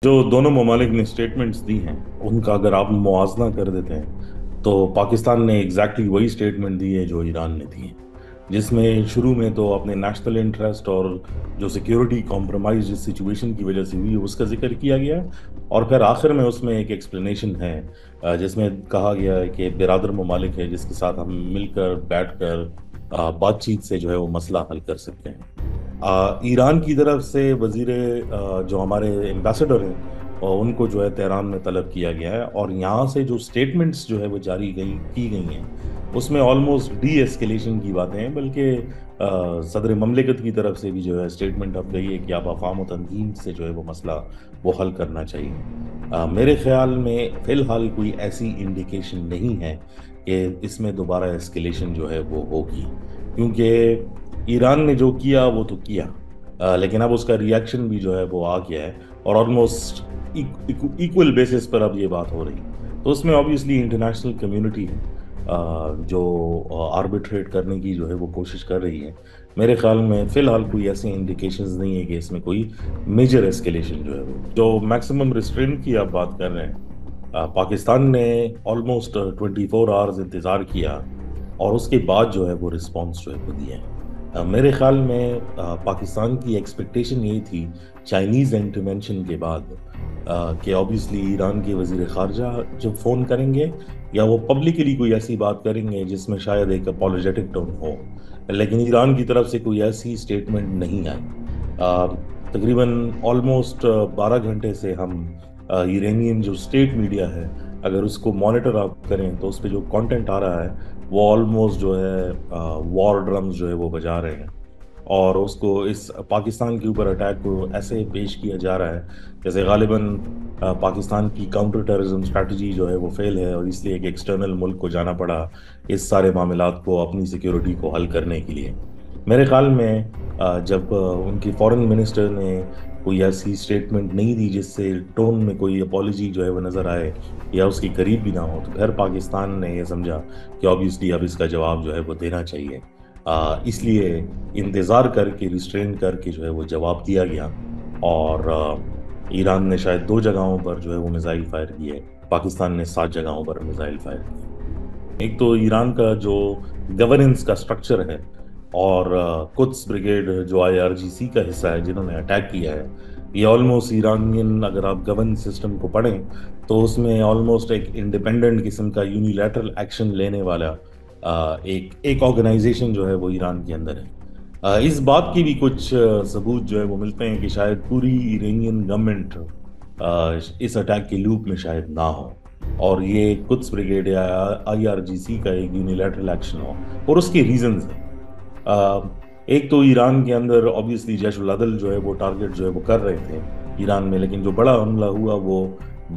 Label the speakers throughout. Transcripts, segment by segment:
Speaker 1: جو دونوں ممالک نے اسٹیٹمنٹس دی ہیں ان کا اگر آپ موازنہ کر دیتے ہیں تو پاکستان نے ایگزیکٹلی وہی اسٹیٹمنٹ دی ہے جو ایران نے دی ہے، جس میں شروع میں تو اپنے نیشنل انٹرسٹ اور جو سیکیورٹی کمپرومائز جس سچویشن کی وجہ سے ہوئی اس کا ذکر کیا گیا ہے، اور پھر آخر میں اس میں ایک ایکسپلینیشن ہے جس میں کہا گیا ہے کہ برادر ممالک ہے جس کے ساتھ ہم مل کر بیٹھ کر بات چیت سے جو ہے وہ مسئلہ حل کر سکتے ہیں۔ ایران کی طرف سے وزیر جو ہمارے ایمبیسڈر ہیں اور ان کو جو ہے تہران میں طلب کیا گیا ہے، اور یہاں سے جو سٹیٹمنٹس جو ہے وہ جاری کی گئی ہیں اس میں آلموسٹ ڈی ایسکیلیشن کی باتیں ہیں، بلکہ صدر مملکت کی طرف سے بھی جو ہے سٹیٹمنٹ اب گئی ہے کہ آپ افہام و تنظیم سے جو ہے وہ مسئلہ وہ حل کرنا چاہیے۔ میرے خیال میں فی الحال کوئی ایسی انڈیکیشن نہیں ہے کہ اس میں دوبارہ ایسکیلیشن جو ہے وہ ہوگی، کیونکہ ایران نے جو کیا وہ تو کیا، لیکن اب اس کا ری ایکشن بھی جو ہے وہ آ گیا ہے، اور آلموسٹ ایکول بیسس پر اب یہ بات ہو رہی ہے، تو اس میں آبویسلی انٹرنیشنل کمیونٹی ہے جو آربیٹریٹ کرنے کی جو ہے وہ کوشش کر رہی ہے۔ میرے خیال میں فی الحال کوئی ایسی انڈیکیشنز نہیں ہے کہ اس میں کوئی میجر ایسکیلیشن جو ہے وہ جو میکسیمم ریسٹرینٹ کی آپ بات کر رہے ہیں۔ پاکستان نے آلموسٹ 24 آورز انتظار کیا، اور اس کے بعد جو ہے وہ رسپانس جو ہے وہ دیا ہے۔ میرے خیال میں پاکستان کی ایکسپیکٹیشن یہی تھی چائنیز انٹرونشن کے بعد کہ آبویسلی ایران کے وزیر خارجہ جب فون کریں گے یا وہ پبلکلی کوئی ایسی بات کریں گے جس میں شاید ایک اپولوجیٹک ٹون ہو، لیکن ایران کی طرف سے کوئی ایسی اسٹیٹمنٹ نہیں آئی۔ تقریباً آلموسٹ 12 گھنٹے سے ہم ایرانین جو اسٹیٹ میڈیا ہے اگر اس کو مانیٹر آپ کریں تو اس پہ جو کانٹینٹ آ رہا ہے وہ آلموسٹ جو ہے وار ڈرمز جو ہے وہ بجا رہے ہیں، اور اس کو اس پاکستان کے اوپر اٹیک کو ایسے پیش کیا جا رہا ہے جیسے غالباً پاکستان کی کاؤنٹر ٹیررزم اسٹریٹجی جو ہے وہ فیل ہے، اور اس لیے ایک ایکسٹرنل ملک کو جانا پڑا اس سارے معاملات کو اپنی سیکیورٹی کو حل کرنے کے لیے۔ میرے خیال میں جب ان کی فارن منسٹر نے کوئی ایسی اسٹیٹمنٹ نہیں دی جس سے ٹون میں کوئی اپالوجی جو ہے وہ نظر آئے یا اس کی قریب بھی نہ ہو، تو پھر پاکستان نے یہ سمجھا کہ آبویسلی اب اس کا جواب جو ہے وہ دینا چاہیے۔ اس لیے انتظار کر کے ریسٹرین کر کے جو ہے وہ جواب دیا گیا، اور ایران نے شاید 2 جگہوں پر جو ہے وہ میزائل فائر کیے، پاکستان نے 7 جگہوں پر میزائل فائر کیے۔ ایک تو ایران کا جو گورننس کا سٹرکچر ہے، اور قدس بریگیڈ جو IRGC کا حصہ ہے جنہوں نے اٹیک کیا ہے، یہ آلموسٹ ایرانین اگر آپ گورننس سسٹم کو پڑھیں تو اس میں آلموسٹ ایک انڈیپینڈنٹ قسم کا یونیلیٹرل ایکشن لینے والا ایک آرگنائزیشن جو ہے وہ ایران کے اندر ہے۔ اس بات کی بھی کچھ ثبوت جو ہے وہ ملتے ہیں کہ شاید پوری ایرانین گورنمنٹ اس اٹیک کے لوپ میں شاید نہ ہو، اور یہ قدس بریگیڈ یا IRGC کا ایک یونیلیٹرل ایکشن ہو، اور اس کے ریزنز ہیں۔ ایک تو ایران کے اندر آبویسلی جیش العدل جو ہے وہ ٹارگٹ جو ہے وہ کر رہے تھے ایران میں، لیکن جو بڑا حملہ ہوا وہ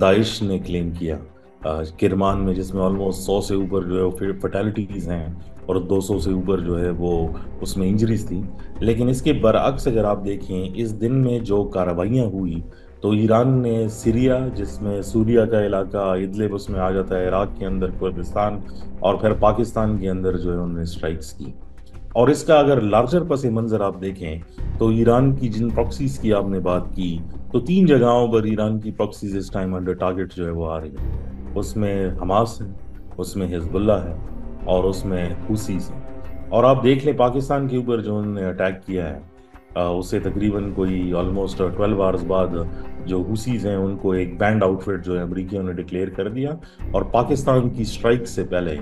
Speaker 1: داعش نے کلیم کیا کرمان میں، جس میں آلموسٹ 100 سے اوپر جو ہے وہ فٹیلٹیز ہیں، اور 200 سے اوپر جو ہے وہ اس میں انجریز تھیں۔ لیکن اس کے برعکس اگر آپ دیکھیں اس دن میں جو کارروائیاں ہوئی تو ایران نے سیریا، جس میں سوریا کا علاقہ ادلب اس میں آ جاتا ہے، عراق کے اندر کردستان، اور پھر پاکستان کے اندر جو ہے انہوں نے اسٹرائکس کی۔ اور اس کا اگر لارجر پس منظر آپ دیکھیں تو ایران کی جن پراکسیز کی آپ نے بات کی تو 3 جگہوں پر ایران کی پراکسیز اس ٹائم انڈر ٹارگٹ جو ہے وہ آ رہی ہیں۔ اس میں حماس ہے، اس میں حزب اللہ ہے، اور اس میں حوثیز ہیں۔ اور آپ دیکھ لیں پاکستان کے اوپر جو انہوں نے اٹیک کیا ہے اسے تقریباً کوئی آلموسٹ 12 آورز بعد جو حوثیز ہیں ان کو ایک بینڈ آؤٹ فٹ جو ہے امریکیوں نے ڈکلیئر کر دیا، اور پاکستان کی اسٹرائک سے پہلے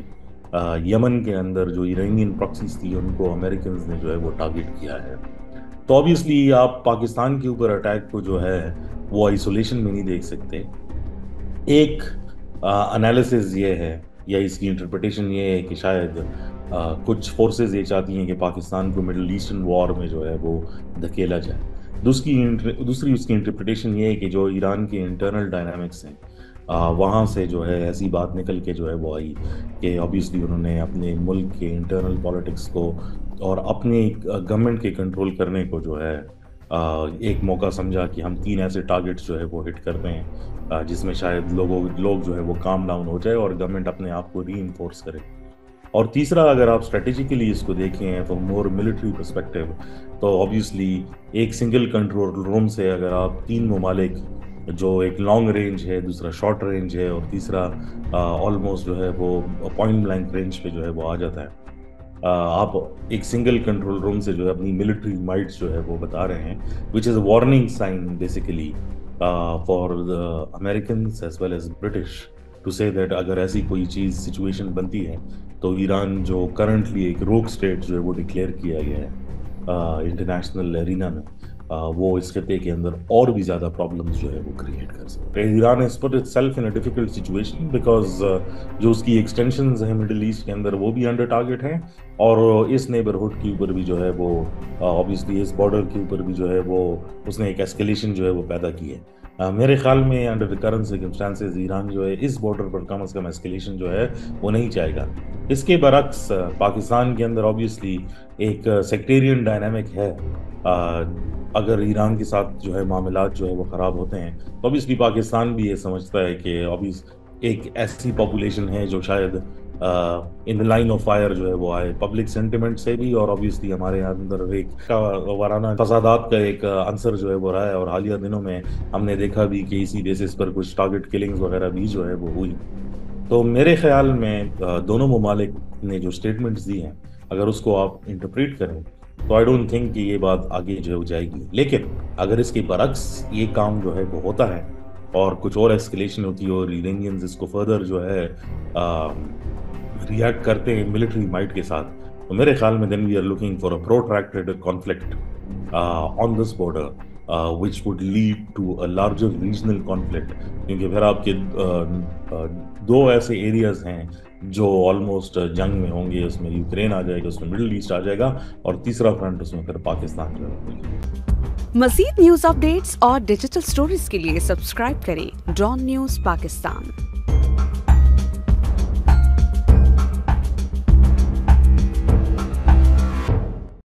Speaker 1: یمن کے اندر جو ایرانین پراکسیز تھی ان کو امریکنز نے جو ہے وہ ٹارگٹ کیا ہے۔ تو آبویسلی آپ پاکستان کے اوپر اٹیک کو جو ہے وہ آئسولیشن میں نہیں دیکھ سکتے۔ ایک انالیسز یہ ہے یا اس کی انٹرپریٹیشن یہ ہے کہ شاید کچھ فورسز یہ چاہتی ہیں کہ پاکستان کو مڈل ایسٹرن وار میں جو ہے وہ دھکیلا جائے۔ دوسری اس کی انٹرپریٹیشن یہ ہے کہ جو ایران کے انٹرنل ڈائنامکس ہیں وہاں سے جو ہے ایسی بات نکل کے جو ہے وہ آئی کہ آبویسلی انہوں نے اپنے ملک کے انٹرنل پالیٹکس کو اور اپنی گورنمنٹ کے کنٹرول کرنے کو جو ہے ایک موقع سمجھا کہ ہم 3 ایسے ٹارگٹس جو ہے وہ ہٹ کرتے ہیں جس میں شاید لوگ جو ہے وہ کام ڈاؤن ہو جائے اور گورنمنٹ اپنے آپ کو ری انفورس کرے۔ اور تیسرا اگر آپ اسٹریٹجیکلی اس کو دیکھیں تو مور ملٹری پرسپیکٹیو، تو آبویسلی ایک سنگل کنٹرول روم سے اگر آپ 3 ممالک جو ایک لانگ رینج ہے، دوسرا شارٹ رینج ہے، اور تیسرا آلموسٹ جو ہے وہ پوائنٹ بلینک رینج پہ جو ہے وہ آ جاتا ہے. آپ ایک سنگل کنٹرول روم سے جو ہے اپنی ملٹری مائٹس جو ہے وہ بتا رہے ہیں، which is a warning sign basically for the Americans as well as British to say that اگر ایسی کوئی چیز سچویشن بنتی ہے تو ایران جو کرنٹلی ایک روگ اسٹیٹ جو ہے وہ ڈکلیئر کیا گیا ہے انٹرنیشنل ارینا میں، وہ اس خطے کے اندر اور بھی زیادہ پرابلمز جو ہے وہ کریٹ کر سکتے ہیں. Iran has put itself in a difficult situation because جو اس کی ایکسٹینشنز ہیں مڈل ایسٹ کے اندر وہ بھی انڈر ٹارگیٹ ہیں، اور اس نیبرہڈ کے اوپر بھی جو ہے وہ obviously اس بارڈر کے اوپر بھی جو ہے وہ اس نے ایک ایسکیلیشن جو ہے وہ پیدا کی ہے. میرے خیال میں under the current circumstances Iran جو ہے اس بارڈر پر کم از کم ایسکیلیشن جو ہے وہ نہیں چاہے گا. اس کے برعکس پاکستان کے اندر obviously ایک سیکٹیرین ڈائنامک ہے. اگر ایران کے ساتھ جو ہے معاملات جو ہے وہ خراب ہوتے ہیں تو obviously پاکستان بھی یہ سمجھتا ہے کہ ایک ایسی پاپولیشن ہے جو شاید ان لائن آف فائر جو ہے وہ آئے پبلک سینٹیمنٹ سے بھی، اور obviously ہمارے اندر ایک وارانہ فسادات کا ایک عنصر جو ہے وہ رہا ہے، اور حالیہ دنوں میں ہم نے دیکھا بھی کہ اسی بیسس پر کچھ ٹارگٹ کلنگز وغیرہ بھی جو ہے وہ ہوئی. تو میرے خیال میں دونوں ممالک نے جو اسٹیٹمنٹس دی ہیں اگر اس کو آپ انٹرپریٹ کریں تو آئی ڈونٹ تھنک کہ یہ بات آگے جو ہے ہو جائے گی. لیکن اگر اس کے برعکس یہ کام جو ہے وہ ہوتا ہے اور کچھ اور ایسکیلیشن ہوتی ہے اور ایرانیئنز اس کو فردر جو ہے ریئیکٹ کرتے ہیں ملٹری مائٹ کے ساتھ، تو میرے خیال میں then we are looking for a protracted conflict on this border which would lead to a larger regional conflict. کیونکہ پھر آپ کے دو ایسے ایریاز ہیں جو آلموسٹ جنگ میں ہوں گے، اس میں یوکرین آ جائے گا، اس میں مڈل ایسٹ آ جائے گا، اور تیسرا فرنٹ اس میں پھر پاکستان جو ہے.
Speaker 2: مزید نیوز اپ ڈیٹس اور ڈیجیٹل سٹوریز کے لیے سبسکرائب کریں ڈان نیوز پاکستان.